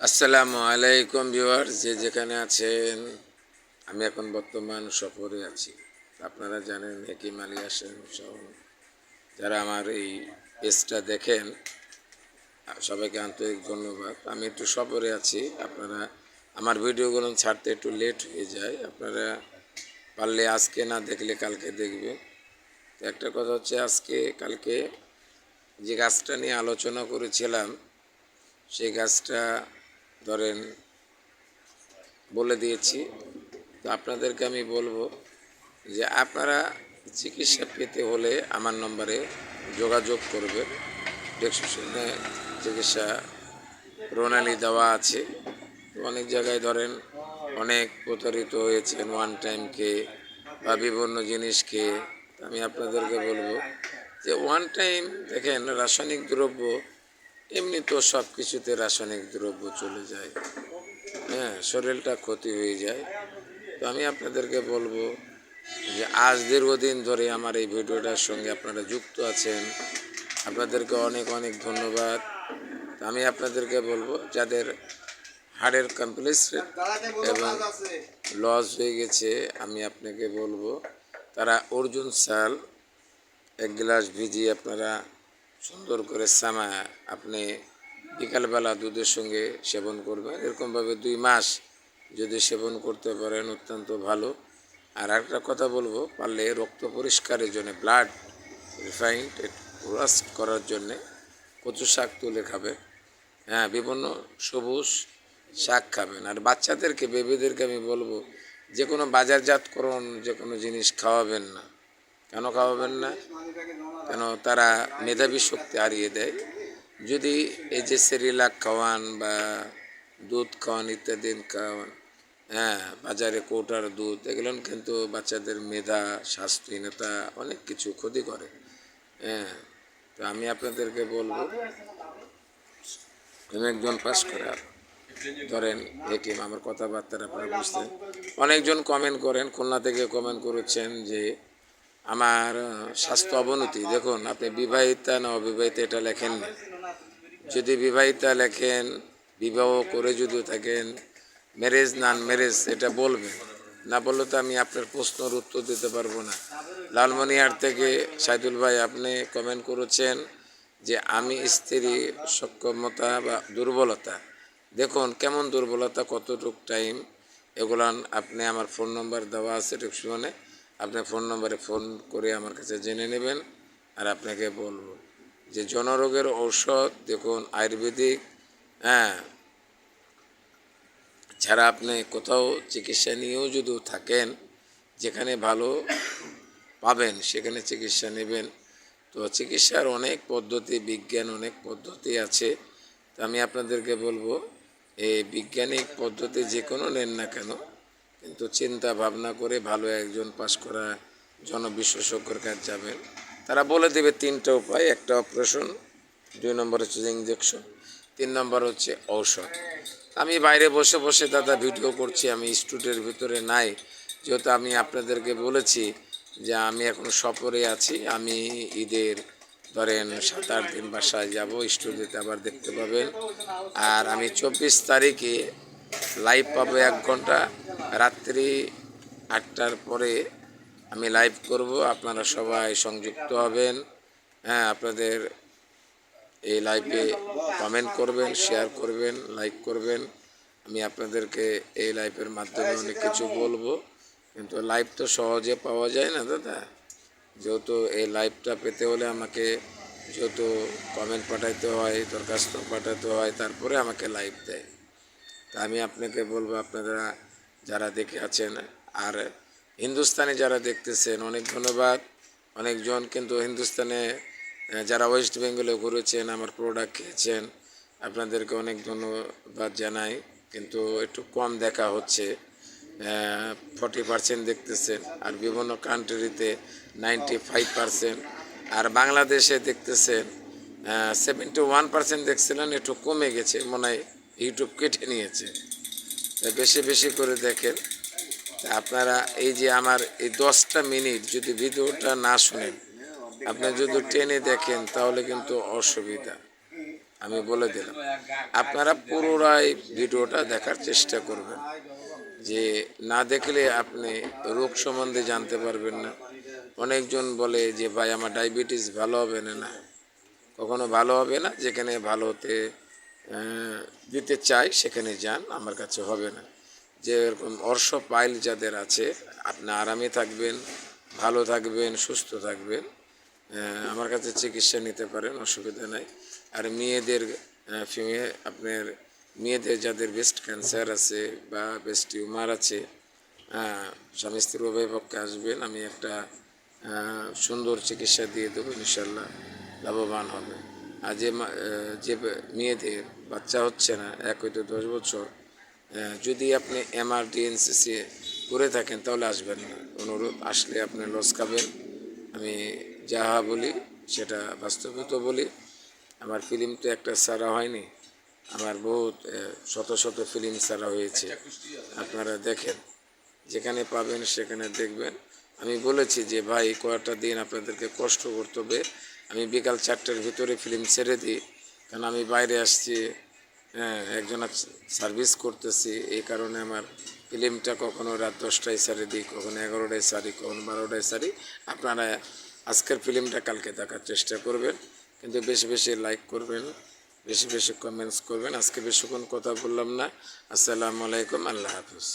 আসসালামু আলাইকুম ভিউয়ার্স, যে যেখানে আছেন। আমি এখন বর্তমান সফরে আছি। আপনারা জানেন হেকিম আলী আসেন সহ যারা আমার এই পেজটা দেখেন, সবাইকে আন্তরিক ধন্যবাদ। আমি একটু সফরে আছি, আপনারা আমার ভিডিওগুলো ছাড়তে একটু লেট হয়ে যায়। আপনারা পারলে আজকে না দেখলে কালকে দেখবে। তো একটা কথা হচ্ছে, কালকে যে গাছটা নিয়ে আলোচনা করেছিলাম সেই গাছটা ধরেন বলে দিয়েছি। তো আপনাদেরকে আমি বলবো যে আপনারা চিকিৎসা পেতে হলে আমার নম্বরে যোগাযোগ করবেন। ডেসক্রিপশনে চিকিৎসা প্রণালী দেওয়া আছে। তো অনেক জায়গায় ধরেন অনেক প্রতারিত হয়েছেন ওয়ান টাইম খেয়ে বা বিভিন্ন জিনিস খেয়ে। আমি আপনাদেরকে বলবো যে ওয়ান টাইম দেখেন, রাসায়নিক দ্রব্য এমনি তো সব কিছুতে রাসায়নিক দ্রব্য চলে যায়, হ্যাঁ, শরীরটা ক্ষতি হয়ে যায়। তো আমি আপনাদেরকে বলবো যে আজ দীর্ঘদিন ধরে আমার এই ভিডিওটার সঙ্গে আপনারা যুক্ত আছেন, আপনাদেরকে অনেক অনেক ধন্যবাদ। আমি আপনাদেরকে বলবো যাদের হাড়ের কমপ্লেক্স এবং লস হয়ে গেছে, আমি আপনাকে বলবো তারা অর্জুন সাল এক গ্লাস ভিজিয়ে আপনারা সুন্দর করে সামায় আপনি বিকালবেলা দুধের সঙ্গে সেবন করবেন। এরকমভাবে 2 মাস যদি সেবন করতে পারেন অত্যন্ত ভালো। আর একটা কথা বলবো, পারলে রক্ত পরিষ্কারের জন্য, ব্লাড রিফাইন্ড ওয়াশ করার জন্যে কচু শাক তুলে খাবেন। হ্যাঁ, বিভিন্ন সবুজ শাক খাবেন। আর বাচ্চাদেরকে, বেবিদেরকে আমি বলবো যে কোনো বাজারজাতকরণ যে কোনো জিনিস খাওয়াবেন না। কেন খাওয়াবেন না? কেন তারা মেধাবী শক্তি হারিয়ে দেয়। যদি এই যে সেরিলাক খাওয়ান বা দুধ খাওয়ান ইত্যাদি খাওয়ান, হ্যাঁ, বাজারে কৌটার দুধ, এগুলো কিন্তু বাচ্চাদের মেধা, স্বাস্থ্যহীনতা অনেক কিছু ক্ষতি করে। হ্যাঁ, তো আমি আপনাদেরকে বলবো, আমি একজন পাস করা ধরেন হেকিম, আমার কথাবার্তার আপনারা বুঝতেন। অনেকজন কমেন্ট করেন, খুলনা থেকে কমেন্ট করেছেন যে আমার স্বাস্থ্য অবনতি। দেখুন, আপনি বিবাহিতা না অবিবাহিতা এটা লেখেন না। যদি বিবাহিতা লেখেন, বিবাহ করে যদি থাকেন, ম্যারেজ নান ম্যারেজ এটা বলবেন। না বললে তো আমি আপনার প্রশ্নের উত্তর দিতে পারবো না। লালমনিহাট থেকে সাইদুল ভাই আপনি কমেন্ট করেছেন যে আমি স্ত্রী সক্ষমতা বা দুর্বলতা। দেখুন কেমন দুর্বলতা, কতটুক টাইম, এগুলান আপনি আমার ফোন নম্বর দেওয়া আছে ডিসক্রিপশনে, আপনি ফোন নম্বরে ফোন করে আমার কাছে জেনে নেবেন। আর আপনাকে বলবো যে জনরোগের ঔষধ দেখুন আয়ুর্বেদিক, হ্যাঁ, ছাড়া আপনি কোথাও চিকিৎসা নিয়েও যদি থাকেন, যেখানে ভালো পাবেন সেখানে চিকিৎসা নেবেন। তো চিকিৎসার অনেক পদ্ধতি, বিজ্ঞান অনেক পদ্ধতি আছে। তো আমি আপনাদেরকে বলবো এই বৈজ্ঞানিক পদ্ধতি যে কোনো নেন না কেন, কিন্তু চিন্তা ভাবনা করে ভালো একজন পাস করা জনবিশেষজ্ঞর কাছে যাবেন। তারা বলে দেবে 3টা উপায়। একটা অপারেশন, 2 নম্বর হচ্ছে ইঞ্জেকশন, 3 নম্বর হচ্ছে ঔষধ। আমি বাইরে বসে বসে দাদা ভিডিও করছি, আমি স্টুডিওর ভিতরে নাই, যেহেতু আমি আপনাদেরকে বলেছি যে আমি এখন সফরে আছি। আমি ঈদের ধরেন 7-8 দিন বাসায় যাব, স্টুডিওতে আবার দেখতে পাবেন। আর আমি 24 তারিখে লাইভ পাবো 1 ঘন্টা, রাত্রি 8টার পরে আমি লাইভ করব। আপনারা সবাই সংযুক্ত হবেন। হ্যাঁ, আপনাদের এই লাইভে কমেন্ট করবেন, শেয়ার করবেন, লাইক করবেন। আমি আপনাদেরকে এই লাইভের মাধ্যমে অনেক কিছু বলবো, কিন্তু লাইভ তো সহজে পাওয়া যায় না দাদা। যেহেতু এই লাইভটা পেতে হলে আমাকে যেহেতু কমেন্ট পাঠাইতে হয়, দরখাস্ত পাঠাতে হয়, তারপরে আমাকে লাইভ দেয়। তা আমি আপনাকে বলবো, আপনারা যারা দেখে আছেন আর হিন্দুস্তানে যারা দেখতেছেন অনেক ধন্যবাদ। অনেকজন কিন্তু হিন্দুস্তানে যারা ওয়েস্ট বেঙ্গলে ঘুরেছেন, আমার প্রোডাক্ট খেয়েছেন, আপনাদেরকে অনেক ধন্যবাদ জানাই। কিন্তু একটু কম দেখা হচ্ছে, 40% দেখতেছেন, আর বিভিন্ন কান্ট্রিতে 95%, আর বাংলাদেশে দেখতেছেন 71% দেখছিলেন, একটু কমে গেছে মনে হয়, ইউটিউব কেটে নিয়েছে। তাই বেশি বেশি করে দেখেন। তা আপনারা এই যে আমার এই 10টা মিনিট যদি ভিডিওটা না শুনেন, আপনি যদি টেনে দেখেন তাহলে কিন্তু অসুবিধা। আমি বলে দিলাম। আপনারা পুরোটাই ভিডিওটা দেখার চেষ্টা করবেন, যে না দেখলে আপনি রোগ সম্বন্ধে জানতে পারবেন না। অনেকজন বলে যে ভাই আমার ডায়াবেটিস ভালো হবে না, না কখনো ভালো হবে না। যেখানে ভালো হতে দিতে চাই সেখানে যান, আমার কাছে হবে না। যে এরকম অর্শ পাইল যাদের আছে, আপনি আরামে থাকবেন, ভালো থাকবেন, সুস্থ থাকবেন, আমার কাছে চিকিৎসা নিতে পারেন, অসুবিধা নাই। আর মেয়েদের আপনার মেয়েদের যাদের ব্রেস্ট ক্যান্সার আছে বা ব্রেস্ট টিউমার আছে, স্বামী স্ত্রী উভয় পক্ষে আসবেন, আমি একটা সুন্দর চিকিৎসা দিয়ে দেবো, ইনশাল্লাহ লাভবান হবে। আর যে মেয়েদের বাচ্চা হচ্ছে না 1 হইতে 10 বছর, যদি আপনি এমার্জেন্সি করে থাকেন তাহলে আসবেন না, অনুরোধ। আসলে আপনি লস খাবেন। আমি যাহা বলি সেটা বাস্তবিত বলি। আমার ফিল্ম তো একটা ছাড়া হয়নি, আমার বহুত শত শত ফিল্ম ছাড়া হয়েছে। আপনারা দেখেন, যেখানে পাবেন সেখানে দেখবেন। আমি বলেছি যে ভাই কয়েকটা দিন আপনাদেরকে কষ্ট করতে হবে, আমি বিকাল 4টার ভিতরে ফিল্ম ছেড়ে দিই, কারণ আমি বাইরে আসছি, একজন সার্ভিস করতেছি, এই কারণে আমার ফিল্মটা কখনো রাত 10টায় ছাড়ে দিই, কখনো 11টায় ছাড়ি, কখনো 12টায় ছাড়ি। আপনারা আজকের ফিল্মটা কালকে দেখার চেষ্টা করবেন, কিন্তু বেশি বেশি লাইক করবেন, বেশি বেশি কমেন্টস করবেন। আজকে বেশিক্ষণ কথা বললাম না। আসসালামু আলাইকুম, আল্লাহ হাফিজ।